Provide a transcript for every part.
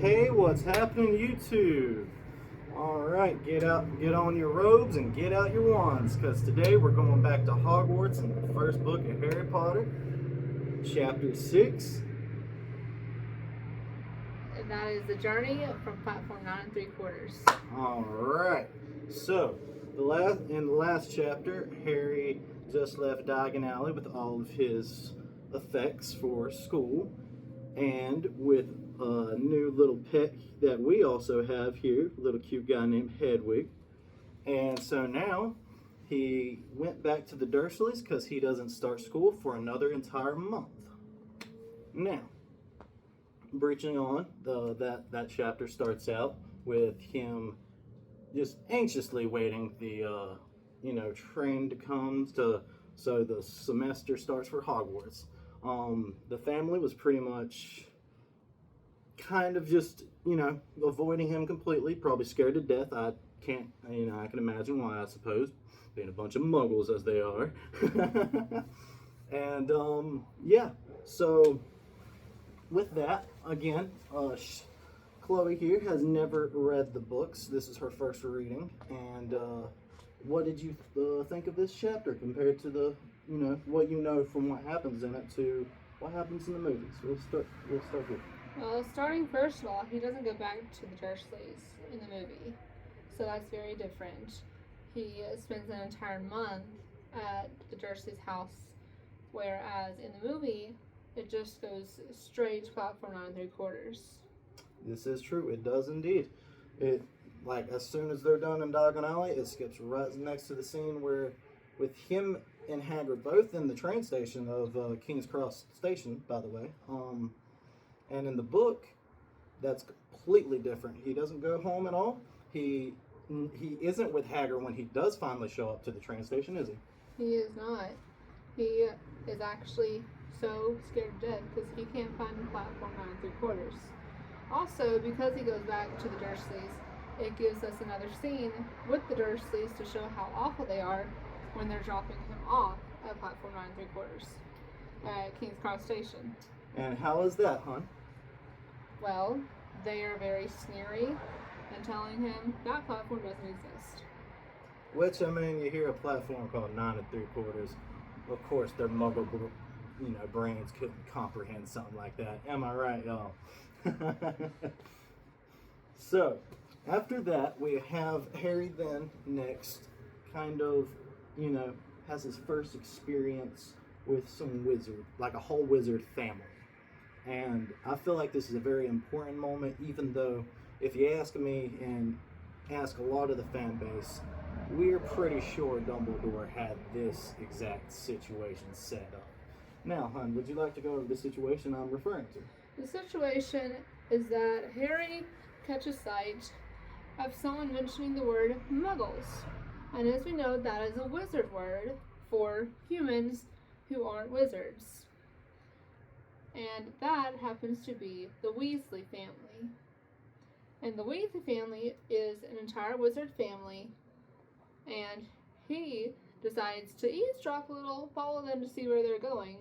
Hey, what's happening, YouTube? Alright, get on your robes and get out your wands, because today we're going back to Hogwarts in the first book of Harry Potter, chapter 6. And that is the journey from platform 9 3/4. Alright, so in the last chapter, Harry just left Diagon Alley with all of his effects for school, and with a new little pet that we also have here, a little cute guy named Hedwig. And so now he went back to the Dursleys because he doesn't start school for another entire month. Now, breaching on, that chapter starts out with him just anxiously waiting the train to come so the semester starts for Hogwarts. The family was pretty much kind of just avoiding him completely, probably scared to death. I can imagine why, I suppose, being a bunch of muggles as they are. And so with that, again, Chloe here has never read the books. This is her first reading. And what did you think of this chapter compared to the what you know from what happens in it to what happens in the movies? We'll start here. Well, starting first of all, he doesn't go back to the Dursleys in the movie, so that's very different. He spends an entire month at the Dursleys' house, whereas in the movie, it just goes straight to platform 9 3/4. This is true. It does indeed. It, like, as soon as they're done in Diagon Alley, it skips right next to the scene where, with him and Hagrid both in the train station of King's Cross Station, by the way. And in the book, that's completely different. He doesn't go home at all. He isn't with Hagrid when he does finally show up to the train station, is he? He is not. He is actually so scared to death because he can't find the platform 9 3/4. Also, because he goes back to the Dursleys, it gives us another scene with the Dursleys to show how awful they are when they're dropping him off at platform 9 3/4 at King's Cross Station. And how is that, hon? Well, they are very sneery and telling him that platform doesn't exist. Which, I mean, you hear a platform called 9 3/4. Of course, their muggle, brains couldn't comprehend something like that. Am I right, y'all? So, after that, we have Harry then next kind of, has his first experience with some wizard, like a whole wizard family. And I feel like this is a very important moment, even though if you ask me and ask a lot of the fan base, we're pretty sure Dumbledore had this exact situation set up. Now, hon, would you like to go over the situation I'm referring to? The situation is that Harry catches sight of someone mentioning the word muggles. And as we know, that is a wizard word for humans who aren't wizards. And that happens to be the Weasley family. And the Weasley family is an entire wizard family, and he decides to eavesdrop a little, follow them to see where they're going,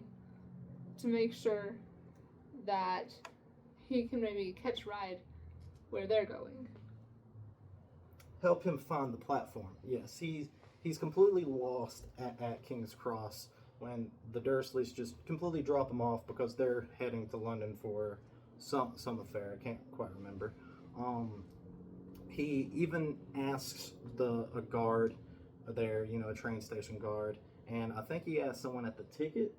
to make sure that he can maybe catch a ride where they're going. Help him find the platform. Yes, he's completely lost at King's Cross when the Dursleys just completely drop him off because they're heading to London for some affair. I can't quite remember. He even asks a guard there, a train station guard, and I think he asked someone at the ticket,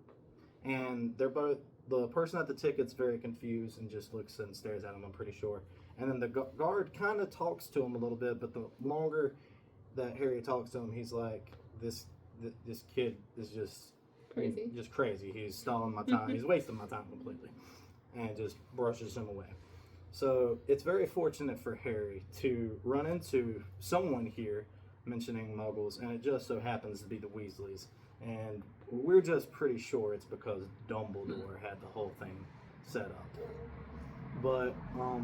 and the person at the ticket's very confused and just looks and stares at him, I'm pretty sure. And then the guard kind of talks to him a little bit, but the longer that Harry talks to him, he's like, this kid is just crazy. He's stalling my time. He's wasting my time completely, and just brushes him away. So it's very fortunate for Harry to run into someone here mentioning muggles, and it just so happens to be the Weasleys. And we're just pretty sure it's because Dumbledore had the whole thing set up. But I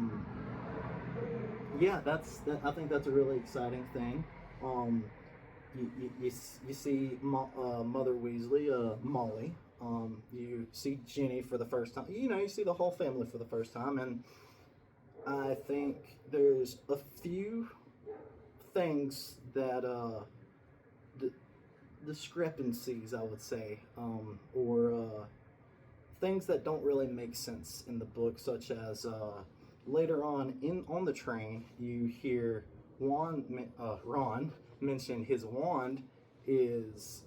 think that's a really exciting thing. You see Mother Weasley, Molly. You see Ginny for the first time. You see the whole family for the first time, and I think there's a few things that d- discrepancies, I would say, or things that don't really make sense in the book, such as later on the train, you hear Ron mention his wand is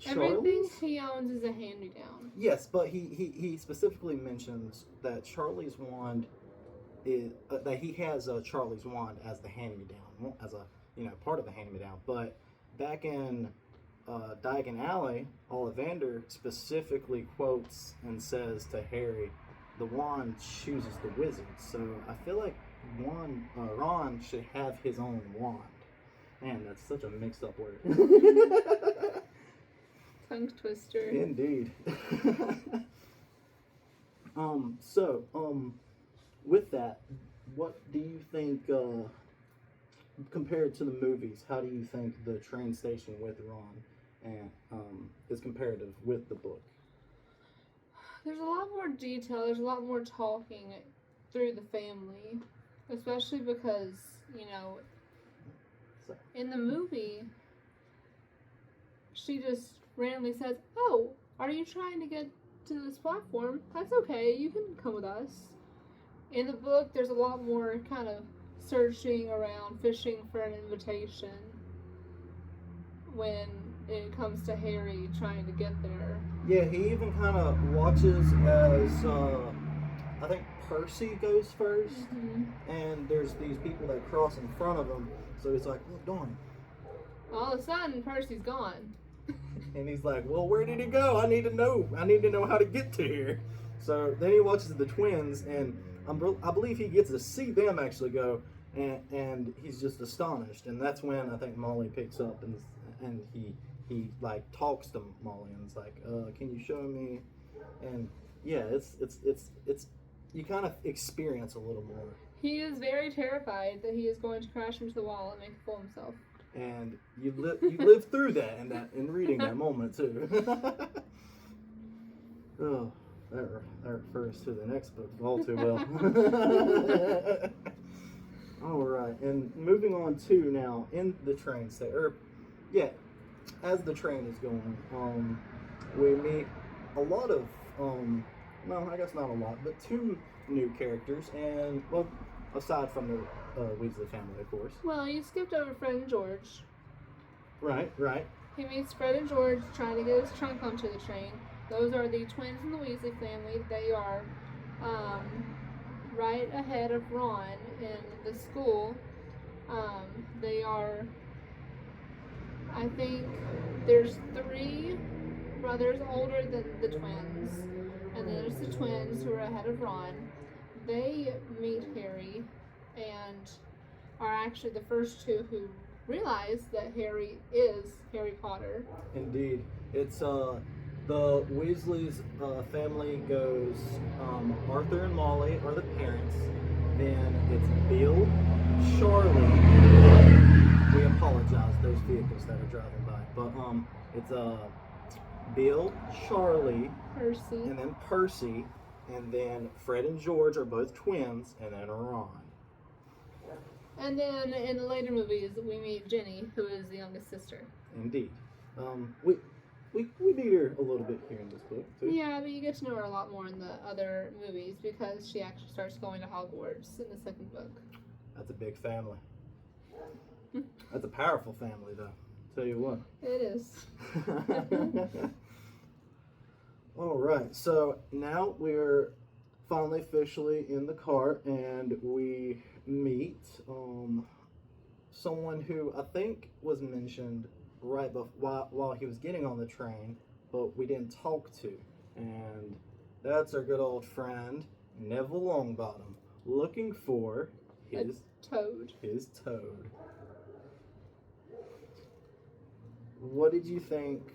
Everything Charlie's. he owns is a hand-me-down. Yes, but he specifically mentions that Charlie's wand is that he has Charlie's wand as the hand-me-down, as a part of the hand-me-down. But back in Diagon Alley, Ollivander specifically quotes and says to Harry, "The wand chooses the wizard." So I feel like Ron should have his own wand. Man, that's such a mixed-up word. Tongue twister. Indeed. So, with that, what do you think, compared to the movies, how do you think the train station with Ron and is comparative with the book? There's a lot more detail. There's a lot more talking through the family, especially because So, in the movie, she just randomly says, "Oh, are you trying to get to this platform? That's okay. You can come with us." In the book, there's a lot more kind of searching around, fishing for an invitation when it comes to Harry trying to get there. yeah, he even kind of watches as I think Percy goes 1st, and there's these people that cross in front of him. So he's like, "Oh, darn." All of a sudden, Percy's gone. And he's like, "Well, where did he go? I need to know. I need to know how to get to here." So then he watches the twins, and I believe he gets to see them actually go, and he's just astonished. And that's when I think Molly picks up and he like talks to Molly and is like, "Can you show me?" And yeah, it's you kind of experience a little more. He is very terrified that he is going to crash into the wall and make a fool of himself. And you live through that in reading that moment too. Oh, that refers to the next book all too well. All right, and moving on to now in the train as the train is going, we meet a lot of no, I guess not a lot, but 2 new characters, and well, aside from the Weasley family, of course. Well, you skipped over Fred and George. Right. He meets Fred and George trying to get his trunk onto the train. Those are the twins in the Weasley family. They are right ahead of Ron in the school. They are, I think, there's 3 brothers older than the twins, and then there's the twins who are ahead of Ron. They meet Harry and are actually the first 2 who realize that Harry is Harry Potter. Indeed. It's the Weasley's family goes Arthur and Molly are the parents. Then it's Bill, Charlie. We apologize those vehicles that are driving by, but it's Bill, Charlie, Percy, and then Percy, and then Fred and George are both twins, and then Ron. And then in the later movies, we meet Jenny, who is the youngest sister. Indeed. We meet her a little bit here in this book, too. Yeah, but you get to know her a lot more in the other movies because she actually starts going to Hogwarts in the second book. That's a big family. That's a powerful family, though. Tell you what. It is. All right, so now we're finally officially in the car, and we meet someone who I think was mentioned right while he was getting on the train, but we didn't talk to, and that's our good old friend Neville Longbottom, looking for his toad. His toad. What did you think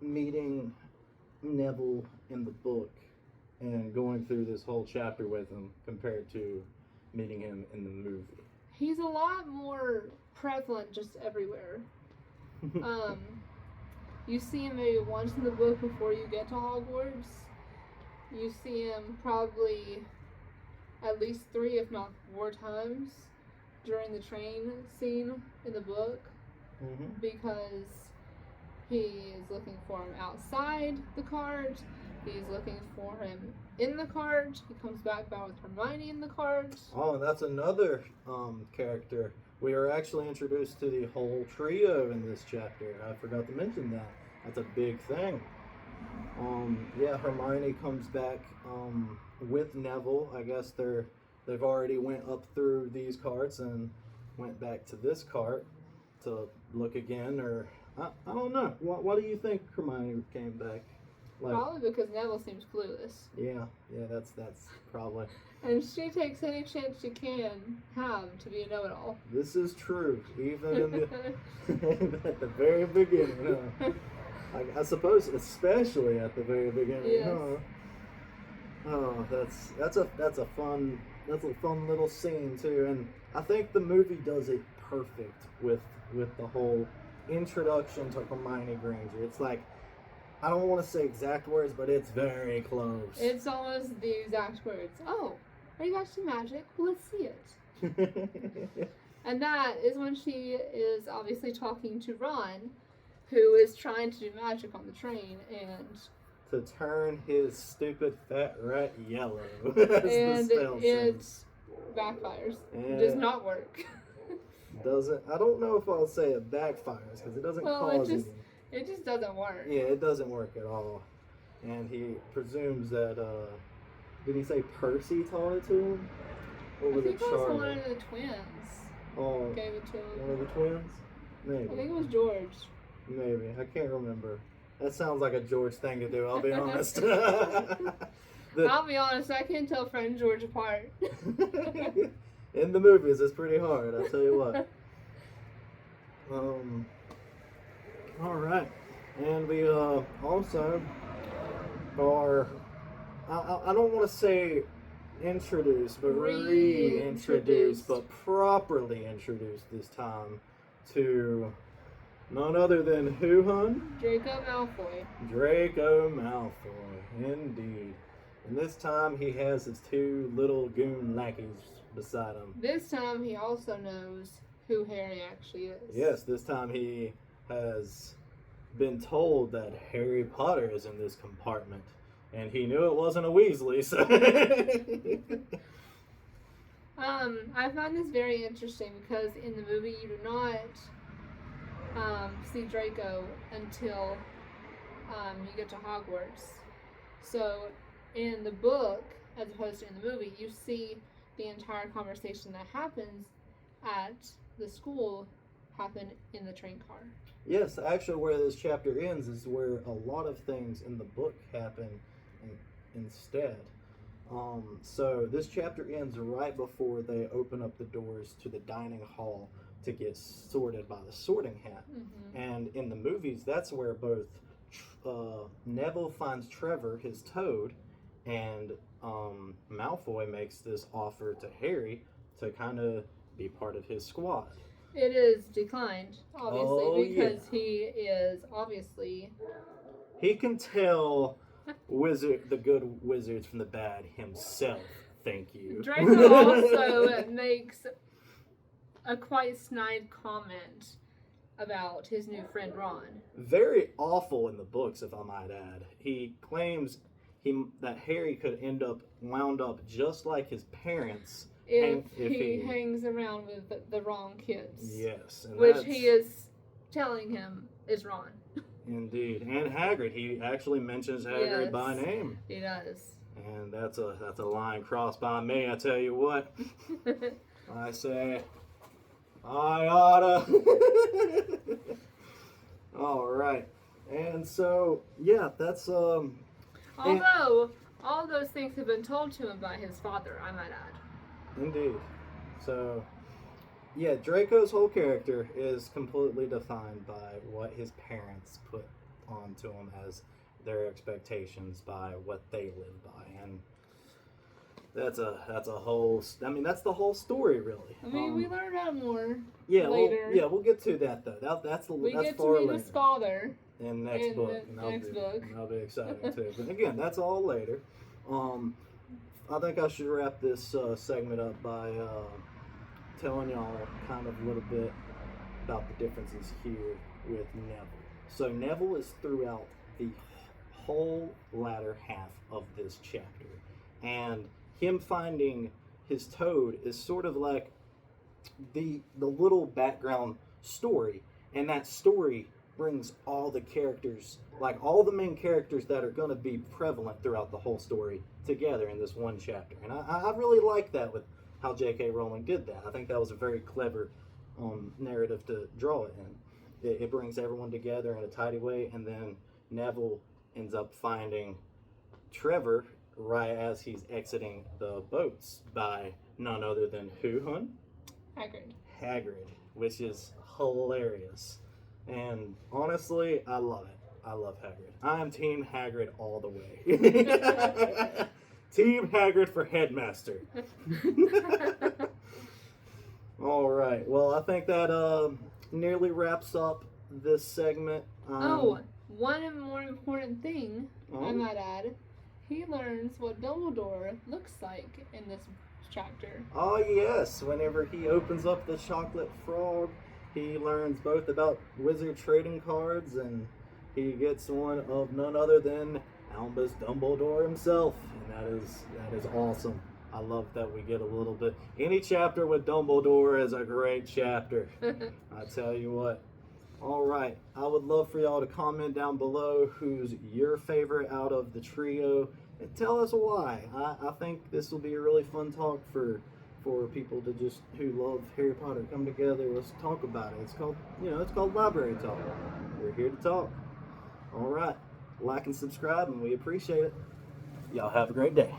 meeting Neville in the book and going through this whole chapter with him compared to meeting him in the movie? He's a lot more prevalent just everywhere. You see him maybe once in the book before you get to Hogwarts. You see him probably at least 3, if not 4 times during the train scene in the book, because he is looking for him outside the cart. He's looking for him in the cart. He comes back with Hermione in the cart. Oh, and that's another character. We are actually introduced to the whole trio in this chapter. I forgot to mention that. That's a big thing. Yeah, Hermione comes back with Neville. I guess they've already went up through these carts and went back to this cart to look again, or I don't know. Why do you think Hermione came back? Like, probably because Neville seems clueless. Yeah, that's probably. And she takes any chance she can have to be a know-it-all. This is true, even in the at the very beginning. Huh? I suppose, especially at the very beginning. Yes. Huh? Oh, that's a fun little scene too, and I think the movie does it perfect with the whole introduction to Hermione Granger. It's like, I don't want to say exact words, but it's very close. It's almost the exact words. Oh, are you actually magic? Well, let's see it. And that is when she is obviously talking to Ron, who is trying to do magic on the train, and to turn his stupid fat rat yellow. And it backfires. It does not work. Doesn't. I don't know if I'll say it backfires because it doesn't cause anything. It just doesn't work. Yeah, it doesn't work at all. And he presumes that, did he say Percy taught it to him? Or was it Charlie? One of the twins. Oh, gave it to him. One of the twins? Maybe. I think it was George. Maybe. I can't remember. That sounds like a George thing to do, I'll be honest. I'll be honest, I can't tell Fred and George apart. In the movies, it's pretty hard, I'll tell you what. Alright. And we also are, I don't want to say introduced, but reintroduced, but properly introduced this time to none other than who, hun? Draco Malfoy. Draco Malfoy, indeed. And this time he has his 2 little goon lackeys beside him. This time he also knows who Harry actually is. Yes, this time he has been told that Harry Potter is in this compartment. And he knew it wasn't a Weasley, so... I find this very interesting because in the movie you do not see Draco until you get to Hogwarts. So in the book, as opposed to in the movie, you see the entire conversation that happens at the school happen in the train car. Yes, actually where this chapter ends is where a lot of things in the book happen instead. So this chapter ends right before they open up the doors to the dining hall to get sorted by the sorting hat. Mm-hmm. And in the movies, that's where both Neville finds Trevor, his toad, and Malfoy makes this offer to Harry to kind of be part of his squad. It is declined, obviously, because he is obviously... He can tell the good wizards from the bad himself. Thank you. Draco also makes a quite snide comment about his new friend Ron. Very awful in the books, if I might add. He claims that Harry could wound up just like his parents if he hangs around with the wrong kids. Yes. And which he is telling him is Ron. Indeed. And Hagrid. He actually mentions Hagrid by name. He does. And that's a line crossed by me, I tell you what. I say, I oughta. All right. And so, yeah, that's although all those things have been told to him by his father, I might add. Indeed. So, yeah, Draco's whole character is completely defined by what his parents put onto him as their expectations by what they live by, and that's a whole. I mean, that's the whole story, really. I mean, we learn that more. Yeah, later. We'll get to that though. That's we that's get far to meet later. his father In the next book. Next book. That'll be exciting too. But again, that's all later. I think I should wrap this segment up by telling y'all kind of a little bit about the differences here with Neville. So Neville is throughout the whole latter half of this chapter, and him finding his toad is sort of like the little background story, and that story brings all the characters, like all the main characters that are going to be prevalent throughout the whole story, together in this one chapter. And I really like that with how J.K. Rowling did that. I think that was a very clever narrative to draw it in. It brings everyone together in a tidy way, and then Neville ends up finding Trevor right as he's exiting the boats by none other than who, hun? Hagrid, which is hilarious. And honestly, I love it. I love Hagrid. I am Team Hagrid all the way. Team Hagrid for headmaster. All right. Well, I think that nearly wraps up this segment. One more important thing I might add. He learns what Dumbledore looks like in this chapter. Oh, yes. Whenever he opens up the chocolate frog, he learns both about wizard trading cards, and he gets one of none other than Albus Dumbledore himself. And that is awesome. I love that we get a little bit. Any chapter with Dumbledore is a great chapter. I tell you what. All right. I would love for y'all to comment down below who's your favorite out of the trio, and tell us why. I think this will be a really fun talk for people to just who love Harry Potter come together. Let's talk about it. It's called Library Talk. We're here to talk. All right. Like and subscribe, and we appreciate it. Y'all have a great day.